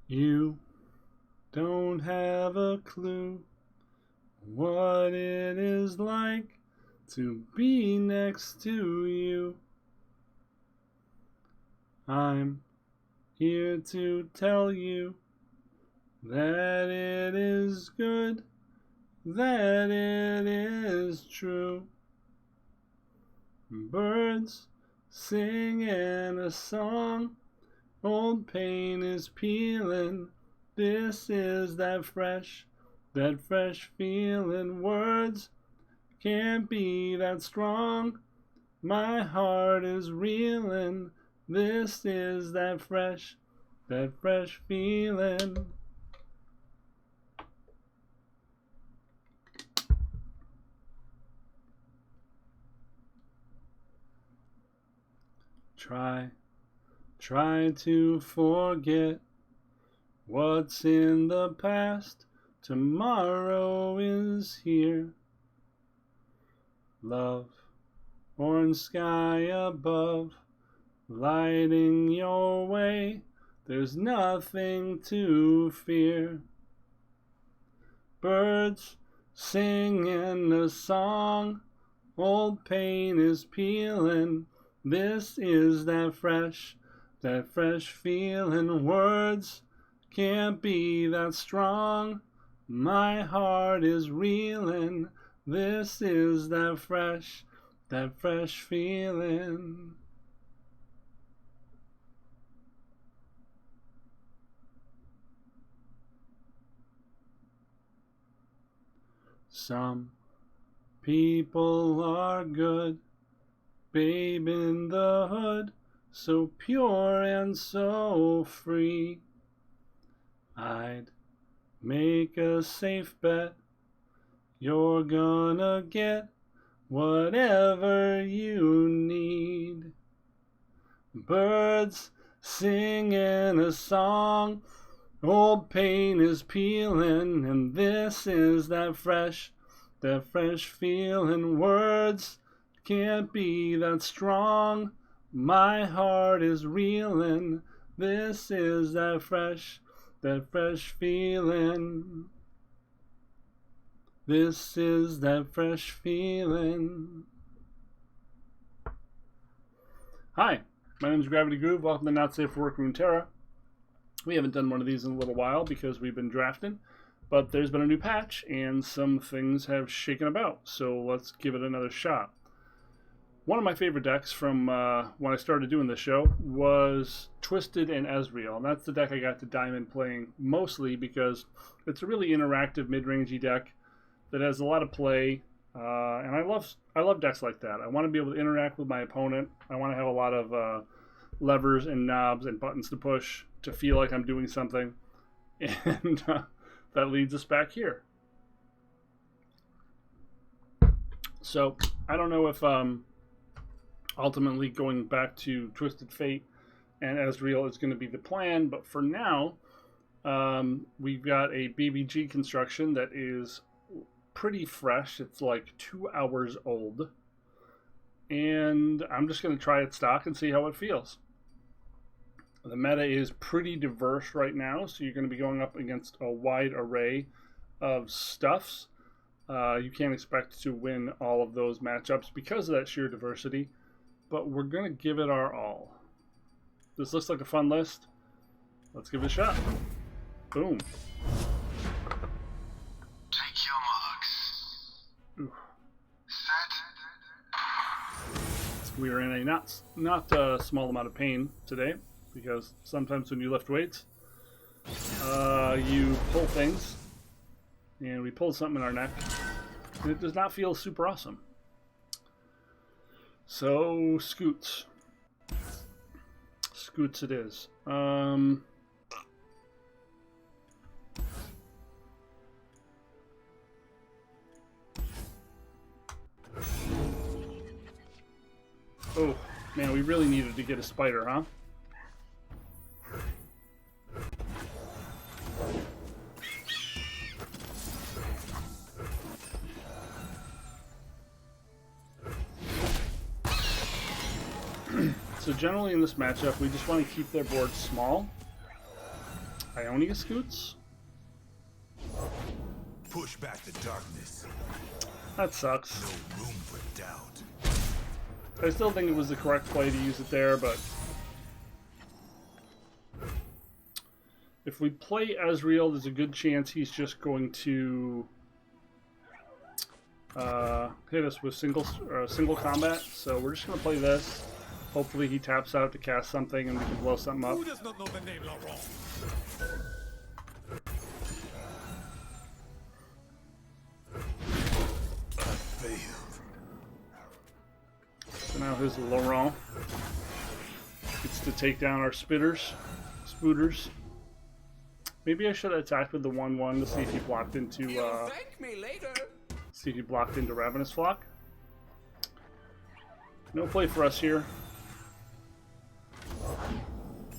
You don't have a clue what it is like to be next to you. I'm here to tell you that it is good, that it is true. Birds singing a song, old pain is peeling. This is that fresh feeling. Words can't be that strong. My heart is reeling. This is that fresh feeling. Try to forget what's in the past. Tomorrow is here. Love, orange sky above, lighting your way. There's nothing to fear. Birds singing a song, old pain is peeling. This is that fresh feeling. Words can't be that strong. My heart is reeling. This is that fresh feeling. Some people are good, babe in the hood, so pure and so free. I'd make a safe bet you're gonna get whatever you need. Birds singing a song, old pain is peeling, and this is that fresh feeling. Words can't be that strong. My heart is reeling. This is that fresh feeling. This is that fresh feeling. Hi, my name is Gravitygroove. Welcome to NSFW Runeterra. We haven't done one of these in a little while because we've been drafting, but there's been a new patch and some things have shaken about, so let's give it another shot. One of my favorite decks from when I started doing this show was Twisted and Ezreal, and that's the deck I got to Diamond playing mostly because it's a really interactive mid-rangey deck that has a lot of play, and I love decks like that. I want to be able to interact with my opponent. I want to have a lot of levers and knobs and buttons to push to feel like I'm doing something, and that leads us back here. So I don't know if ultimately going back to Twisted Fate and Ezreal is going to be the plan, but for now we've got a BBG construction that is pretty fresh. It's like 2 hours old, and I'm just going to try it stock and see how it feels. The meta is pretty diverse right now, so you're going to be going up against a wide array of stuffs. You can't expect to win all of those matchups because of that sheer diversity, but we're going to give it our all. This looks like a fun list. Let's give it a shot. Boom. Take your marks. Ooh. Set. We are in a not small amount of pain today, because sometimes when you lift weights, you pull things, and we pulled something in our neck, and it does not feel super awesome. So, scoots it is. Oh, man, we really needed to get a spider, huh? So generally in this matchup, we just want to keep their board small. Ionia Scoots? Push back the darkness. That sucks. No room for doubt. I still think it was the correct play to use it there, but if we play Ezreal, there's a good chance he's just going to hit us with single combat. So we're just going to play this. Hopefully he taps out to cast something and we can blow something up. Who does not know the name Laurent? I failed. So now his Laurent gets to take down our spooters. Maybe I should have attacked with the 1/1 to see if he blocked into Thank me later. see if he blocked into Ravenous Flock. No play for us here.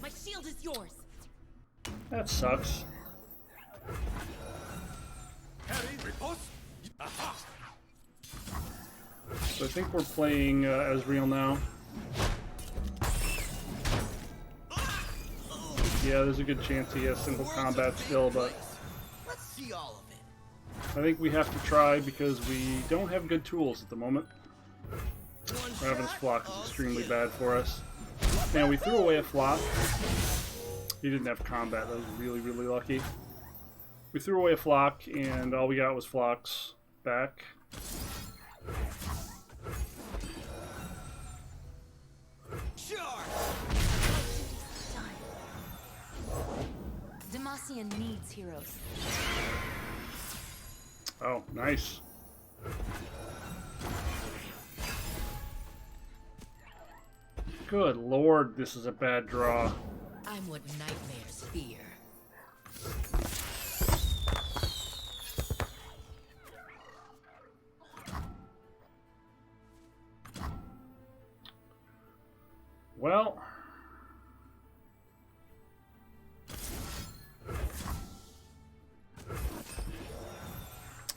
My shield is yours. That sucks. Harry, riposte. Aha. So I think we're playing Ezreal now. Yeah, there's a good chance he has single combat still, but Let's see all of it. I think we have to try because we don't have good tools at the moment. Ravenous Flock is extremely bad for us. And we threw away a flock. He didn't have combat. That was really, really lucky. We threw away a flock, and all we got was flocks back. Sure. Demacian needs heroes. Oh, nice. Good lord, this is a bad draw. I'm what nightmares fear. Well,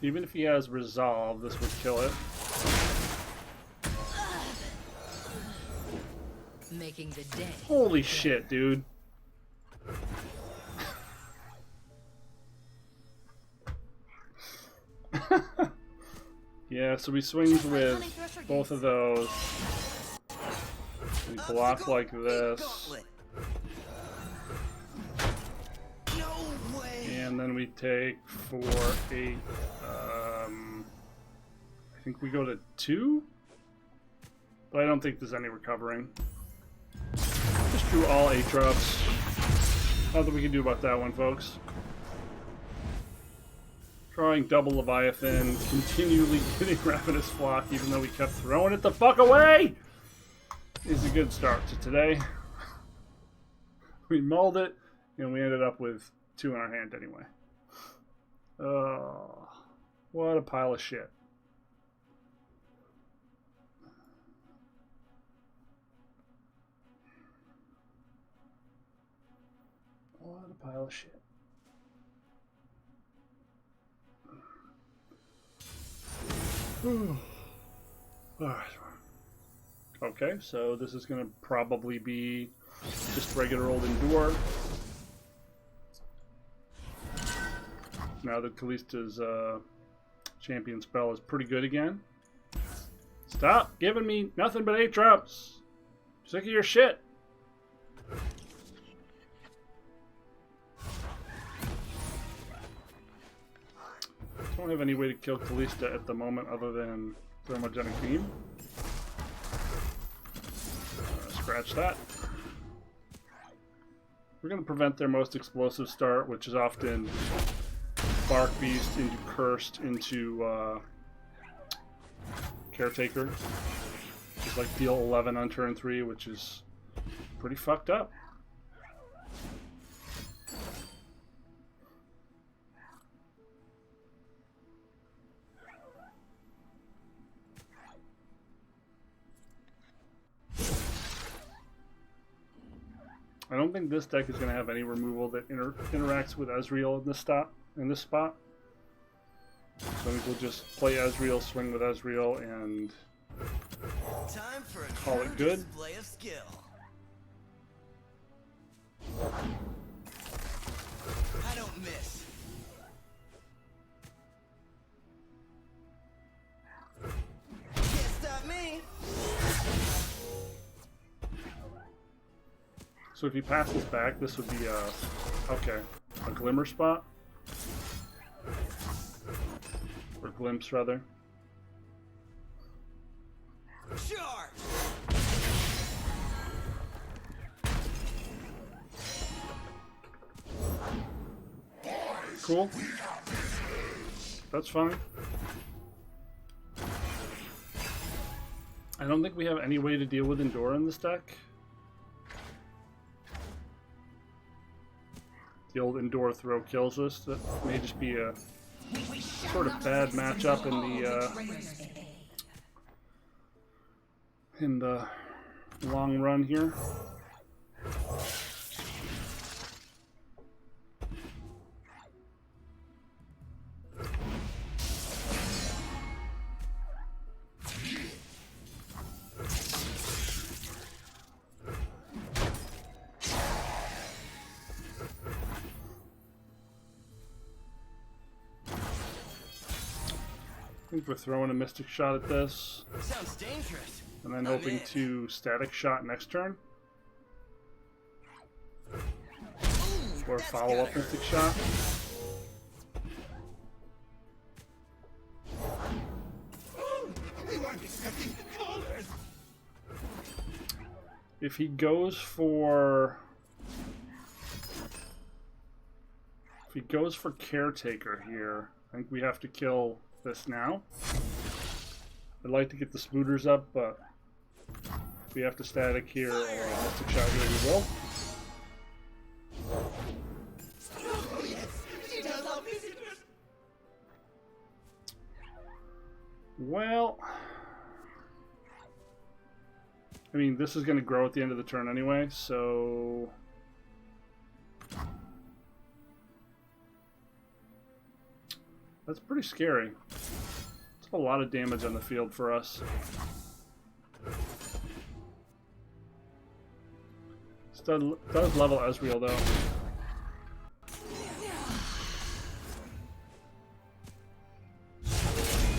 even if he has resolve, this would kill it. Making the day. Holy shit, dude. Yeah, so he swings with both of those. We block like this. No way. And then we take 4, 8. I think we go to 2? But I don't think there's any recovering. Just drew all Aatrox. Nothing we can do about that one, folks. Drawing double Leviathan, continually getting Ravenous Flock, even though we kept throwing it the fuck away, is a good start to today. We mulled it, and we ended up with 2 in our hand anyway. Oh, what a pile of shit. What a pile of shit. Alright. Okay, so this is going to probably be just regular old Endure. Now that Kallista's champion spell is pretty good again. Stop giving me nothing but Aatrox. Sick of your shit. Don't have any way to kill Kallista at the moment other than Thermogenic Beam. Scratch that. We're going to prevent their most explosive start, which is often Bark Beast into Cursed into Caretaker. Just like deal 11 on turn 3, which is pretty fucked up. I don't think this deck is going to have any removal that interacts with Ezreal in this spot. So I think we'll just play Ezreal, swing with Ezreal, and Time for a call it good. display of skill. So if he passes back, this would be okay, a glimmer spot. Or glimpse, rather. Charge! Cool. That's fine. I don't think we have any way to deal with Endure in this deck. The old Endure throw kills us. That may just be a sort of bad matchup in the long run here. I think we're throwing a Mystic Shot at this, Sounds dangerous. and then hoping to Static Shot next turn. Or That's follow-up gotta Mystic Shot. If he goes for... If he goes for Caretaker here, I think we have to kill this now. I'd like to get the Spooters up, but if we have to Static here or a Mystic Shot here, we will. Well, I mean, this is going to grow at the end of the turn anyway, so... That's pretty scary. It's a lot of damage on the field for us. Does level Ezreal, though.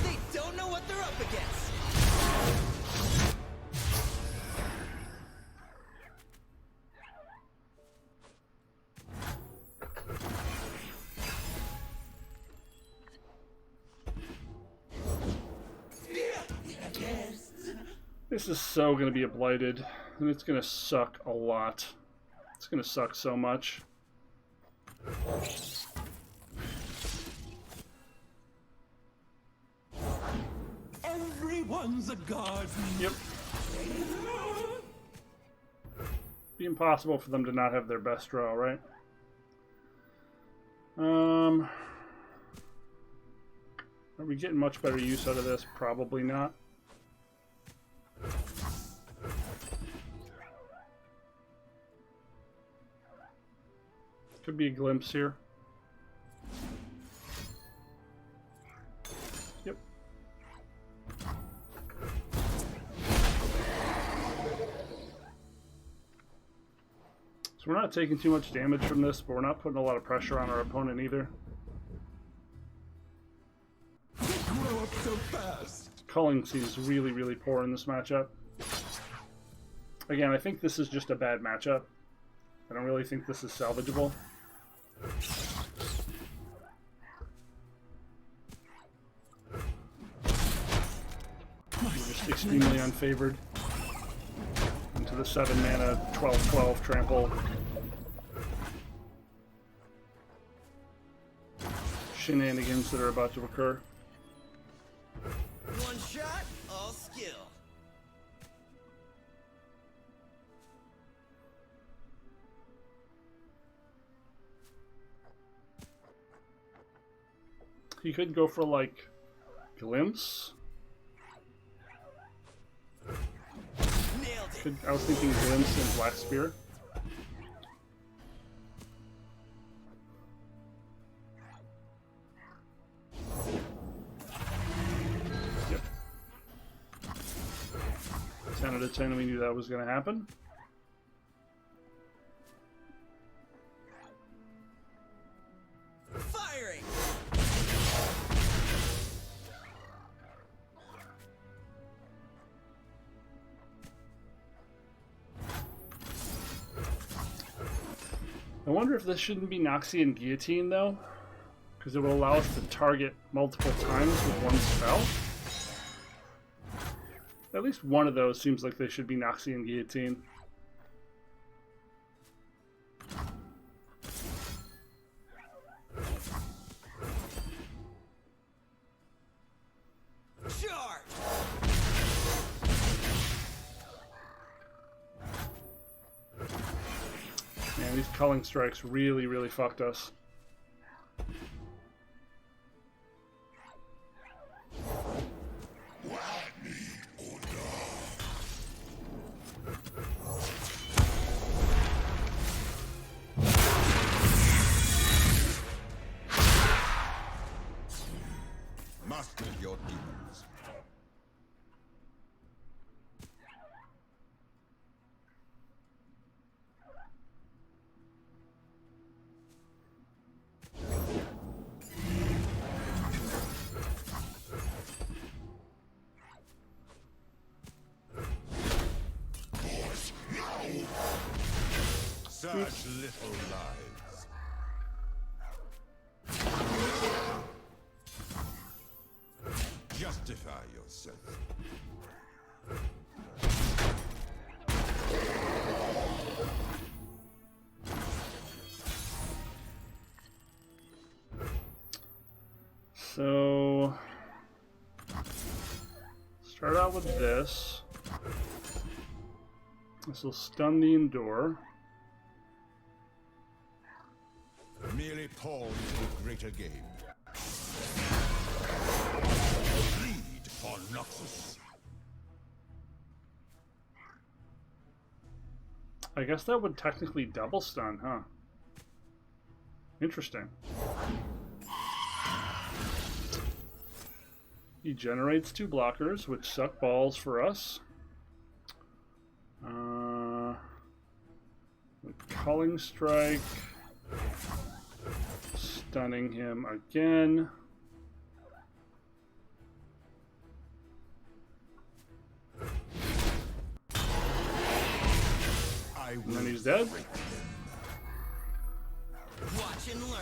They don't know what they're up against. This is so going to be a blighted, and it's going to suck a lot. It's going to suck so much. Everyone's a garden. Yep. Be impossible for them to not have their best draw, right? Are we getting much better use out of this? Probably not. Could be a glimpse here. Yep. So we're not taking too much damage from this, but we're not putting a lot of pressure on our opponent either. Grow up so fast. Culling seems really, really poor in this matchup. Again, I think this is just a bad matchup. I don't really think this is salvageable. We're just extremely unfavored. Into the 7 mana, 12/12 trample. Shenanigans that are about to occur. One shot, all skill. He could go for, like, glimpse. Nailed it. I was thinking glimpse and black spear. Yep. 10 out of 10, we knew that was going to happen. Firing. I wonder if this shouldn't be Noxian Guillotine, though, because it will allow us to target multiple times with one spell. At least one of those seems like they should be Noxian Guillotine. Charge! Man, these culling strikes really, really fucked us. Master your demons. Such little lives. Justify yourself. So, start out with this. This will stun the Endure. Merely pawn to the greater game. Bleed for Noxus. I guess that would technically double stun, huh? Interesting. He generates 2 blockers, which suck balls for us. With Culling Strike. Stunning him again. And then he's dead. Watch and learn.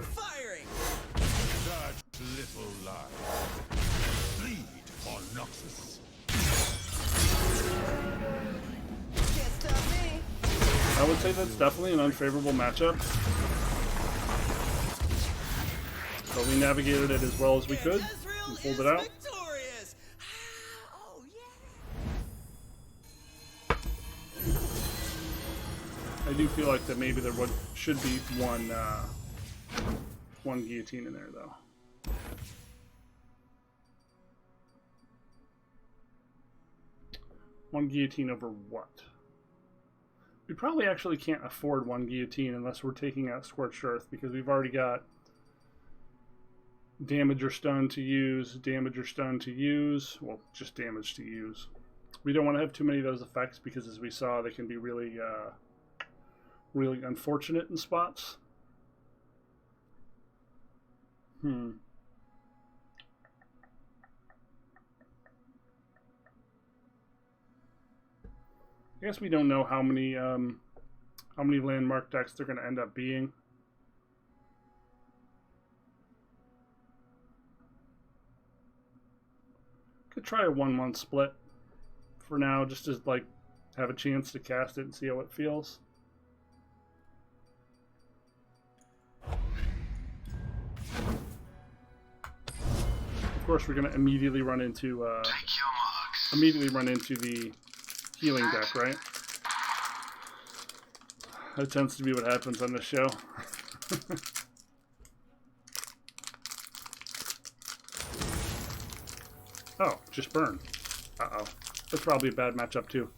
Firing! Such little lives. Bleed for Noxus. Can't stop me. I would say that's definitely an unfavorable matchup. But we navigated it as well as we could and pulled it out. Victorious. Oh yeah. I do feel like that maybe there should be one guillotine in there, though. One guillotine over what? We probably actually can't afford one guillotine unless we're taking out Scorched Earth, because we've already got damage or stun to use, damage or stun to use, well, just damage to use. We don't want to have too many of those effects because, as we saw, they can be really, really unfortunate in spots. I guess we don't know how many landmark decks they're going to end up being. Could try a 1-1 split for now, just to like have a chance to cast it and see how it feels. Of course, we're going to immediately run into the healing deck, right? That tends to be what happens on this show. Oh, just burn. Uh-oh. That's probably a bad matchup, too.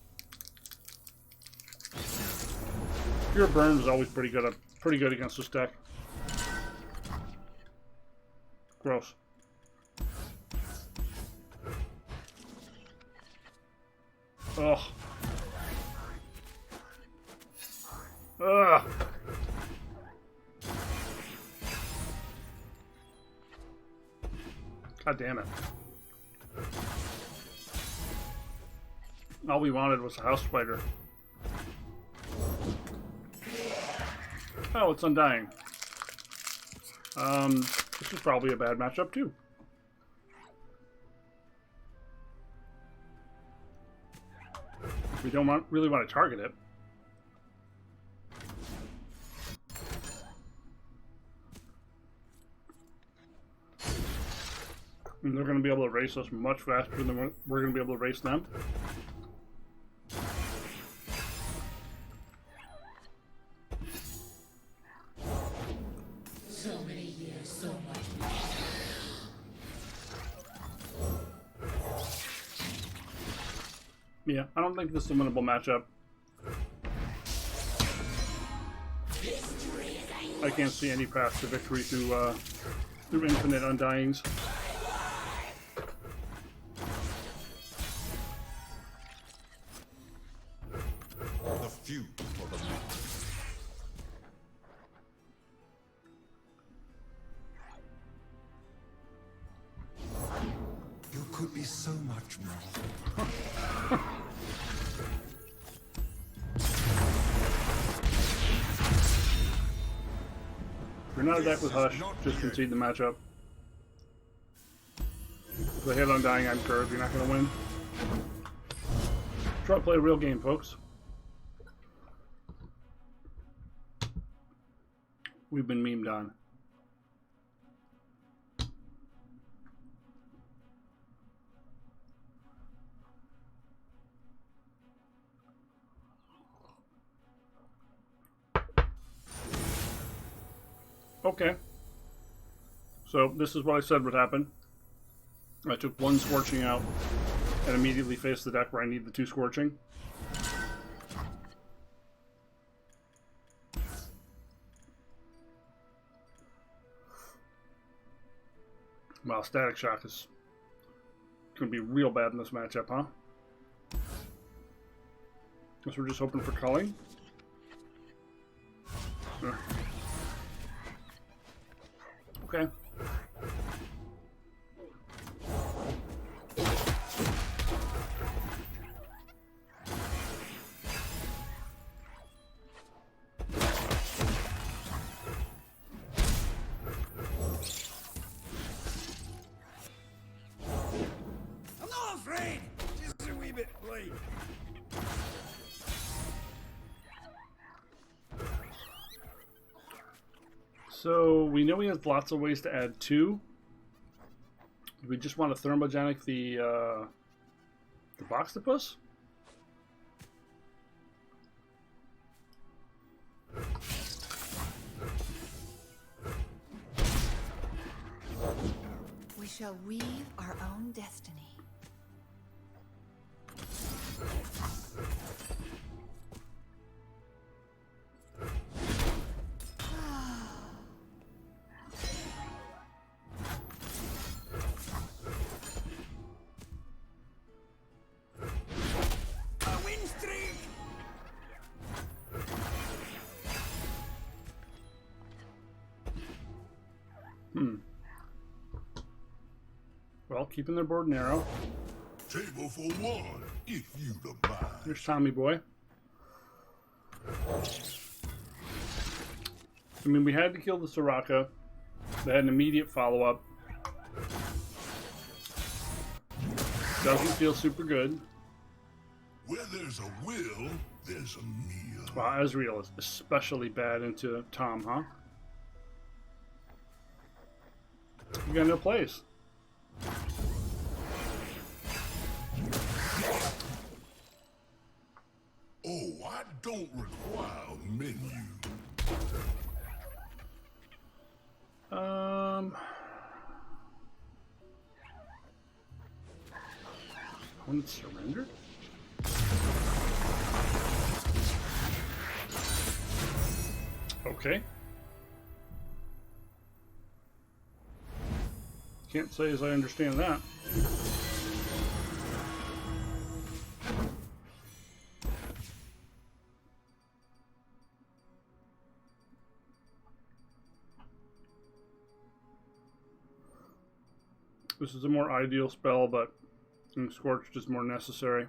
Pure burn was always pretty good against this deck. Gross. Ugh. Ugh. God damn it. All we wanted was a house spider. Oh, it's Undying. This is probably a bad matchup too. We don't really want to target it. And they're going to be able to race us much faster than we're going to be able to race them. So many years, so much. Yeah, I don't think this is a winnable matchup. I can't see any path to victory through infinite Undyings. The feud for the many. You could be so much more. If you're not a deck with Hush, just concede the matchup. If they hit Undying on curve, you're not going to win. Try to play a real game, folks. We've been memed on. Okay. So this is what I said would happen. I took one Scorching out and immediately faced the deck where I need the 2 Scorching. Wow, Static Shock is going to be real bad in this matchup, huh? Guess we're just hoping for culling. Okay. I'm not afraid. Just a wee bit late. So we know he has lots of ways to add 2. Do we just want to thermogenic the Boxtopus? We shall weave our own destiny. A win streak. Well, keeping their board narrow. Table for one, if you don't mind. Here's Tommy Boy. I mean, we had to kill the Soraka. They had an immediate follow-up. Doesn't feel super good. Where there's a will, there's a meal. Wow, Ezreal is especially bad into Tom, huh? You got no place. Oh, I don't require a menu. Opponent surrendered? Okay. Can't say as I understand that. This is a more ideal spell, but Scorched is more necessary.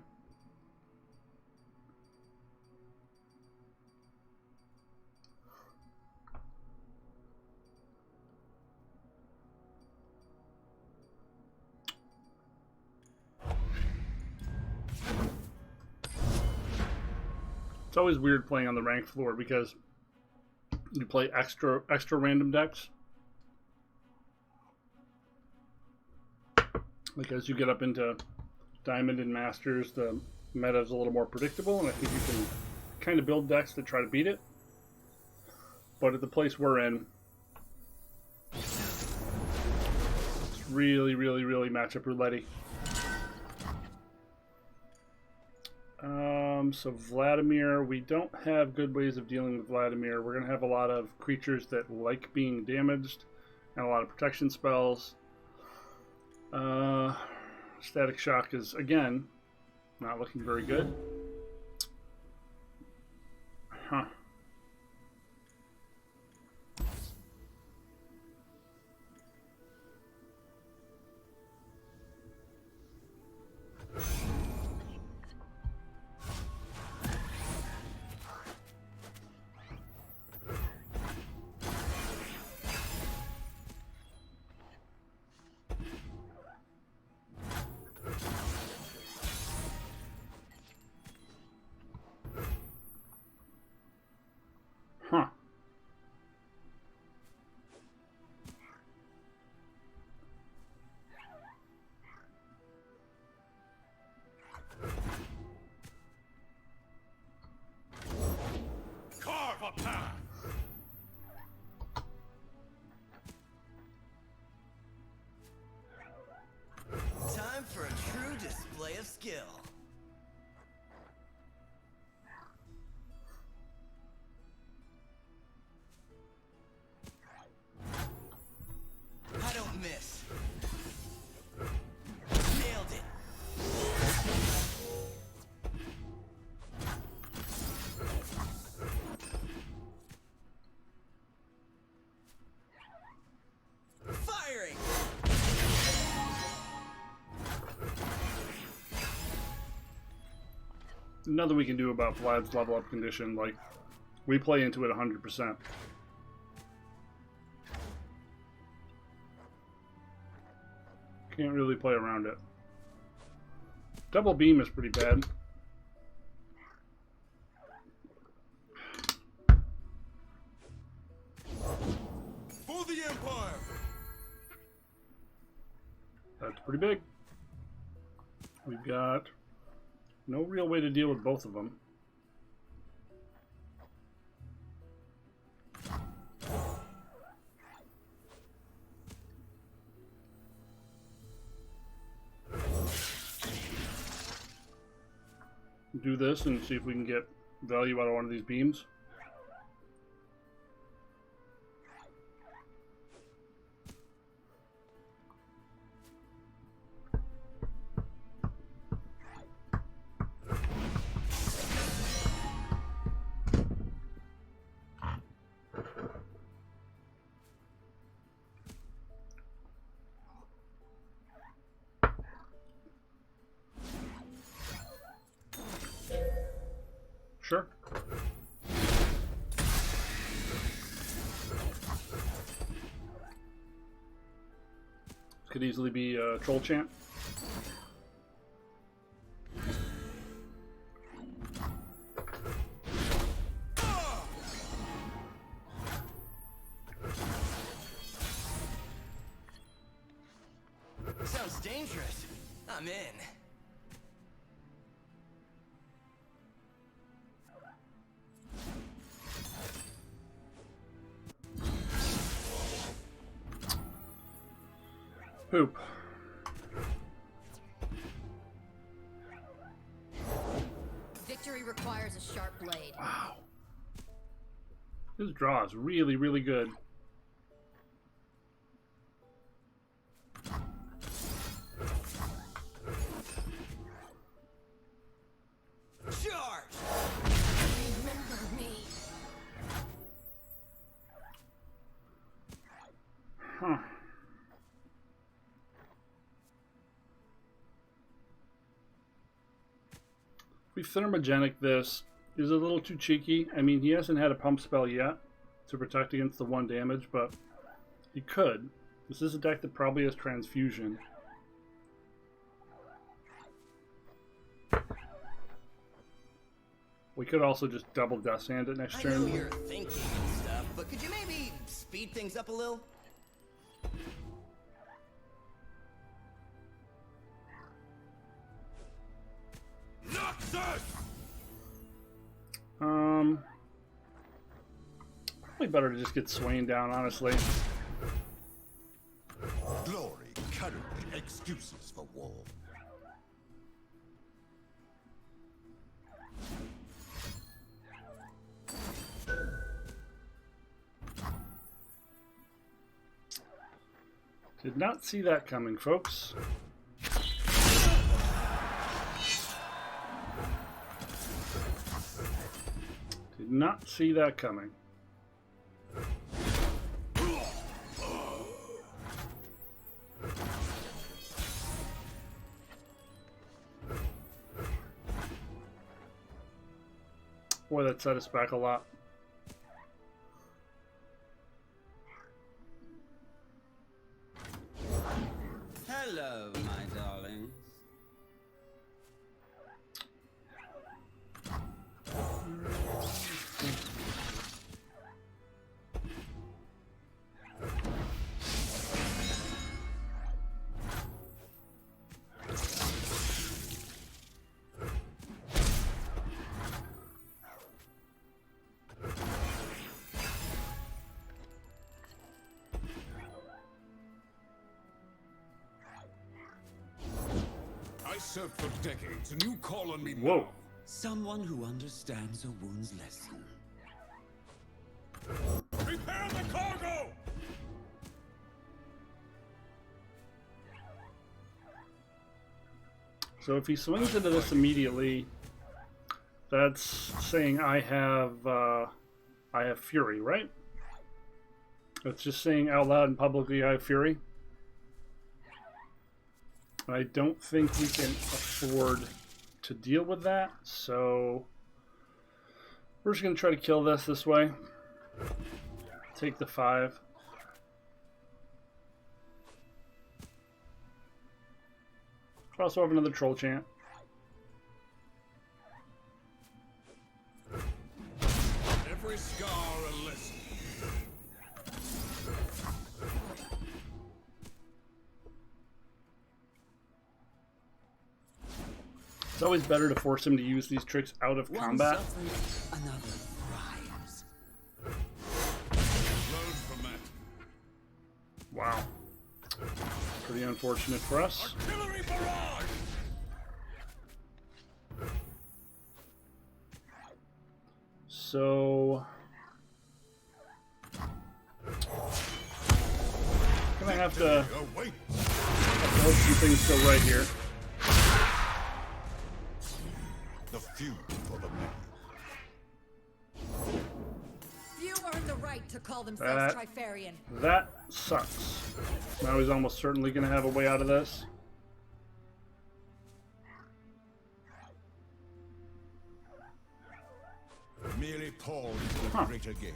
It's always weird playing on the ranked floor because you play extra random decks. Like as you get up into Diamond and Masters, the meta is a little more predictable, and I think you can kind of build decks to try to beat it. But at the place we're in, it's really, really, really matchup roulette-y. So Vladimir, we don't have good ways of dealing with Vladimir. We're going to have a lot of creatures that like being damaged and a lot of protection spells. Static Shock is, again, not looking very good. Huh. Huh. Carve a path. Time for a true display of skill. I don't miss. Nailed it. Firing. Nothing we can do about Vlad's level up condition. Like, we play into it 100%. Can't really play around it. Double beam is pretty bad. For the Empire. That's pretty big. We've got no real way to deal with both of them. Do this and see if we can get value out of one of these beams. Sure. This could easily be a troll chant. Sounds dangerous. I'm in. Poop. Victory requires a sharp blade. Wow. This draw is really, really good. Charge! Remember me. Huh. thermogenic this is a little too cheeky. I mean, he hasn't had a pump spell yet to protect against the 1 damage, but he could. This is a deck that probably has transfusion. We could also just double Death Sand it next turn. I know you're thinking and stuff, but could you maybe speed things up a little? Probably better to just get Swain down, honestly. Glory, courage, excuses for war. Did not see that coming, folks. Did not see that coming. Boy, that set us back a lot. Hello, my darlings. I served for decades, and you call on me Whoa. now. Someone who understands a wound's lesson. Prepare the cargo! So if he swings into this immediately, that's saying I have Fury, right? It's just saying out loud and publicly I have Fury. I don't think we can afford to deal with that, so we're just going to try to kill this way. Take the 5. Also have another troll chant. Every scar a lesson. It's always better to force him to use these tricks out of combat. One suffers, another thrives. Learn from that. Wow. Pretty unfortunate for us. Artillery barrage! So gonna have to Await! hope some things go right here. The few for the many. Few earn the right to call themselves That- Trifarian. That sucks. Now he's almost certainly gonna have a way out of this. Merely pawn into the greater game.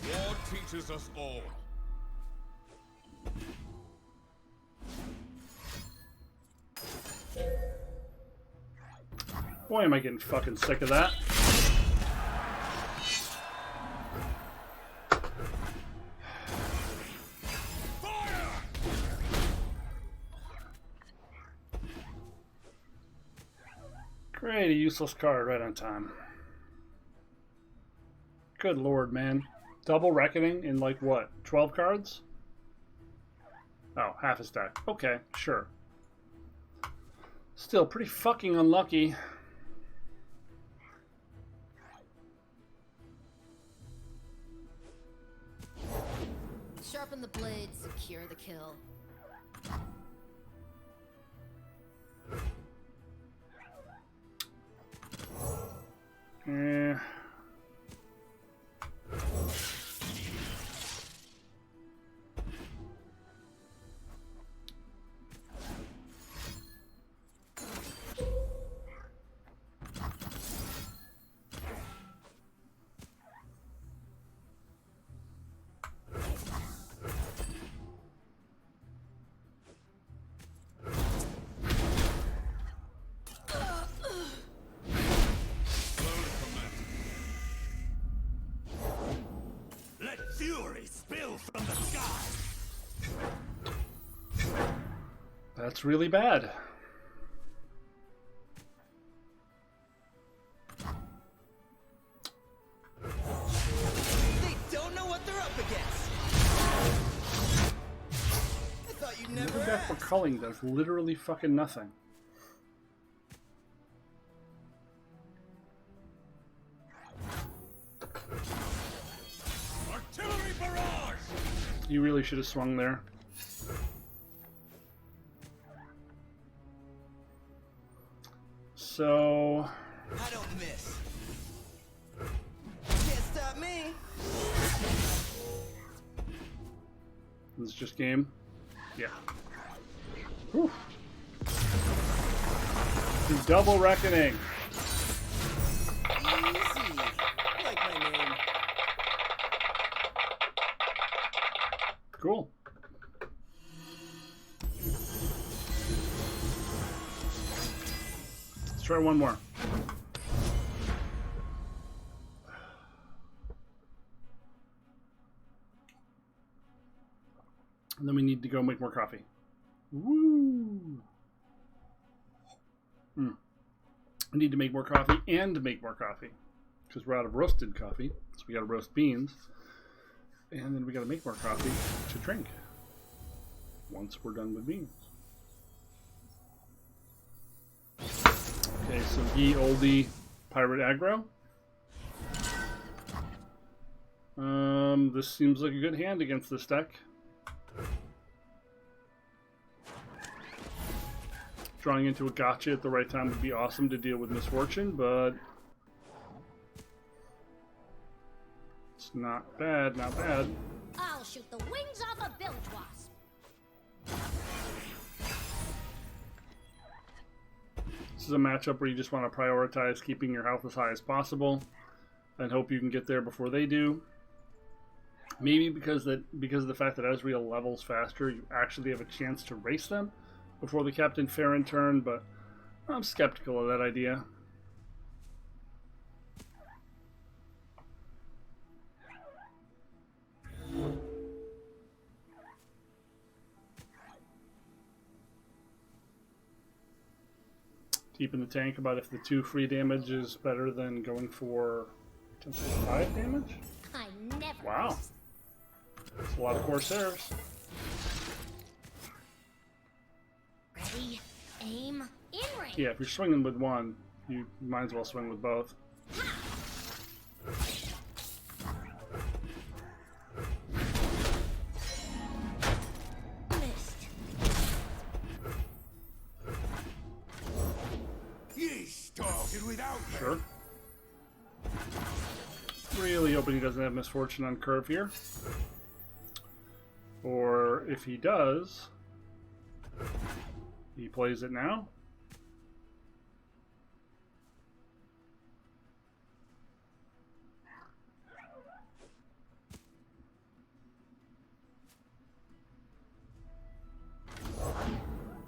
War teaches us all. Boy, am I getting fucking sick of that. Great, a useless card right on time. Good lord, man. Double Reckoning in like what, 12 cards? Oh, half a stack. Okay, sure. Still pretty fucking unlucky. Sharpen the blade, secure the kill. Eh. fury spill from the sky. That's really bad. They don't know what they're up against. I thought you'd never Moving back for ask. culling does literally fucking nothing. Artillery barrage! You really should have swung there. So I don't miss. Can't stop me. this is just game. Yeah. Whew. The double reckoning. Easy. Like my name. Cool. Let's try one more. And then we need to go make more coffee. Woo! We need to make more coffee and make more coffee. Because we're out of roasted coffee. So we gotta roast beans. And then we gotta make more coffee to drink. Once we're done with beans. Okay, so ye oldie pirate aggro. This seems like a good hand against this deck. Drawing into a gotcha at the right time would be awesome to deal with misfortune, but it's not bad, not bad. I'll shoot the wings off a bilge wasp. This is a matchup where you just want to prioritize keeping your health as high as possible and hope you can get there before they do. Maybe because of the fact that Ezreal levels faster, you actually have a chance to race them before the Captain Farron turn, but I'm skeptical of that idea. Deep in the tank about if the 2 free damage is better than going for potentially 5 damage. I never. Wow. That's a lot of Corsairs. Ready, aim, in range. Yeah, if you're swinging with one, you might as well swing with both. Missed. Ye started without me. Sure. Really hoping he doesn't have misfortune on curve here. Or if he does, he plays it now.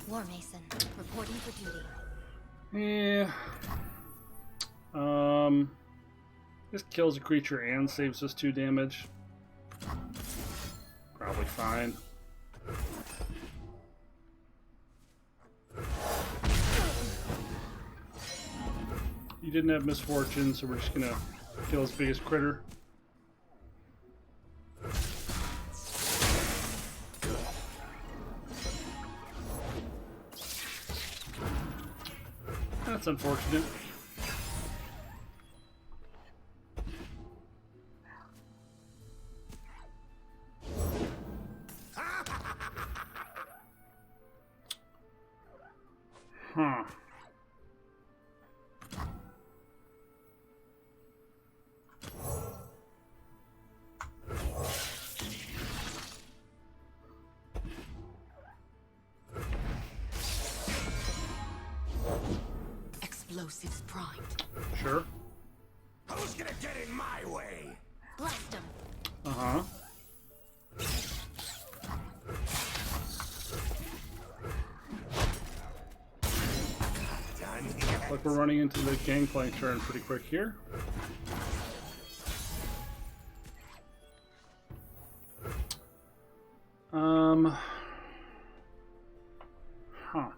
War Mason, reporting for duty. Yeah. This kills a creature and saves us 2 damage. Probably fine. He didn't have misfortune, so we're just gonna kill his biggest critter. That's unfortunate. Huh. Explosives primed. Sure. Who's gonna get in my way? Blast him. Uh-huh. Done yet. Like we're running into the gangplank turn pretty quick here. Huh.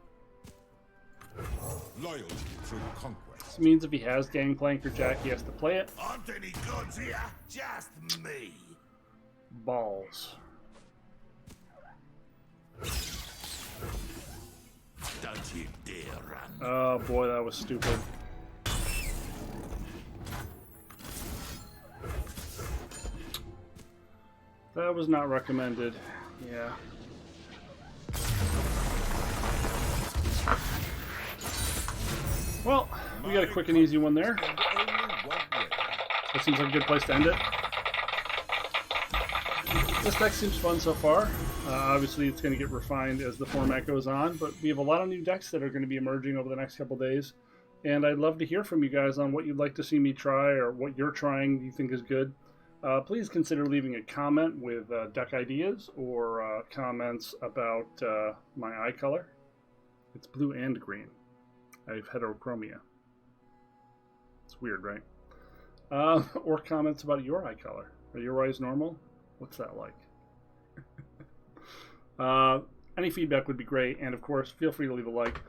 Loyalty through conquest. This means if he has Gangplank or Jack, he has to play it. Aren't any gods here? Just me. Balls. Don't you dare run. Oh boy, that was stupid. That was not recommended. Yeah. Well, we got a quick and easy one there. That seems like a good place to end it. This deck seems fun so far. Obviously, it's going to get refined as the format goes on, but we have a lot of new decks that are going to be emerging over the next couple days. And I'd love to hear from you guys on what you'd like to see me try or what you're trying you think is good. Please consider leaving a comment with deck ideas or comments about my eye color. It's blue and green. I have heterochromia. It's weird, right? Or comments about your eye color. Are your eyes normal? What's that like? Any feedback would be great, and of course, feel free to leave a like,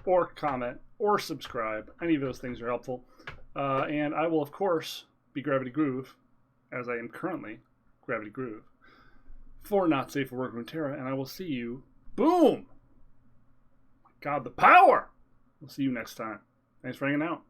or comment, or subscribe. Any of those things are helpful. And I will, of course, be Gravitygroove, as I am currently Gravitygroove, for Not Safe for Work Runeterra, and I will see you. Boom! God, the power! We'll see you next time. Thanks for hanging out.